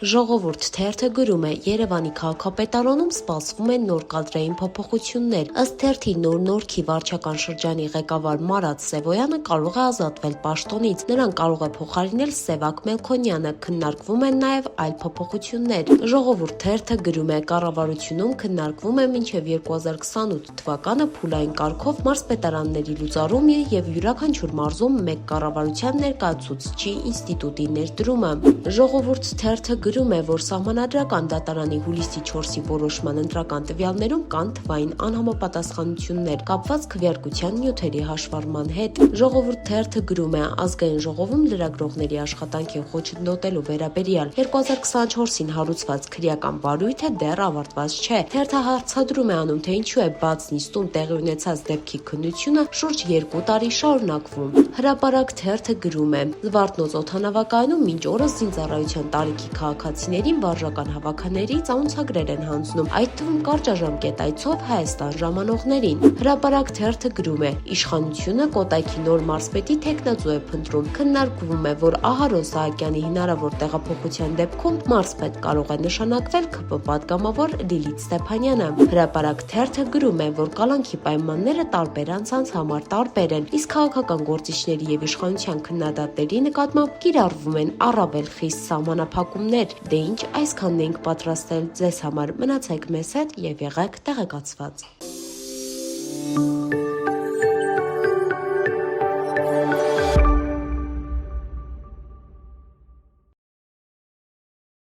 Ժողովուրդ թերթը գրում է Երևանի քաղաքապետարանում սպասվում են նոր կադրային փոփոխություններ։ Ըստ թերթի Նոր-Նորքի վարչական շրջանի ղեկավար Մարատ Սևոյանը կարող է ազատվել պաշտոնից։ Նրան կարող է փոխարինել Սևակ Մելքոնյանը։ Քննարկվում են նաև այլ փոփոխություններ։ Ժողովուրդ թերթը գրում է կառավարությունում քննարկվում է մինչև 2028 թվականը փուլային կարգով մարզպետարանների լուծարումը եւ յուրաքանչյուր մարզում մեկ կառավարության ներկայացուցչի ինստիտուտի ներդրումը։ Ժողովուրդ թերթը գրում է, որ Սահմանադրական դատարանի հուլիսի 4-ի որոշման ընտրական տվյալներում կան թվային անհամապատասխանություններ կապված քվեարկության նյութերի հաշվառման հետ։ Ժողովուրդ թերթը գրում է Ազգային ժողովում լրագրողների աշխատանքին խոչընդոտելու վերաբերյալ 2024-ին հարուցված քրեական բարույթը դեռ ավարտված չէ։ Թերթը հարցադրում է անում, թե ինչու է բաց նիստում տեղի ունեցած դեպքի քննությունը շուրջ 2 տարի շարունակվում։ Հրապարակ թերթը գրում է Զվարթնոց օդանավակայանում մինչ օրս զինծառայության տարիքի քաղաքացիներին վարժական հավաքաների ծանոթագրեր են հանձնում, այդ թվում կարճաժամկետ այցով Հայաստան ժամանողներին։ Հրապարակ թերթը գրում է Իշխանությունը Կոտայքի նոր մարզպետի թեկնածու է փնտրում։ Քննարկվում է, որ Ահարոն Սահակյանի հնարավոր տեղափոխության դեպքում մարզպետ կարող է նշանակվել ՔՊ պատգամավոր Լիլիթ Ստեփանյանը։ Հրապարակ թերթը գրում է, որ կալանքի պայմանները տարբեր անձանց համար տարբեր են, իսկ քաղաքական գործիչների եւ իշխանության քննադատների նկատմամբ կիրառվում են առավել խիստ սահմանափակումներ։ Դե ինչ, այսքանն ենք պատրաստել ձեզ համար։ Մնացեք մեզ հետ եւ եղեք տեղեկացված։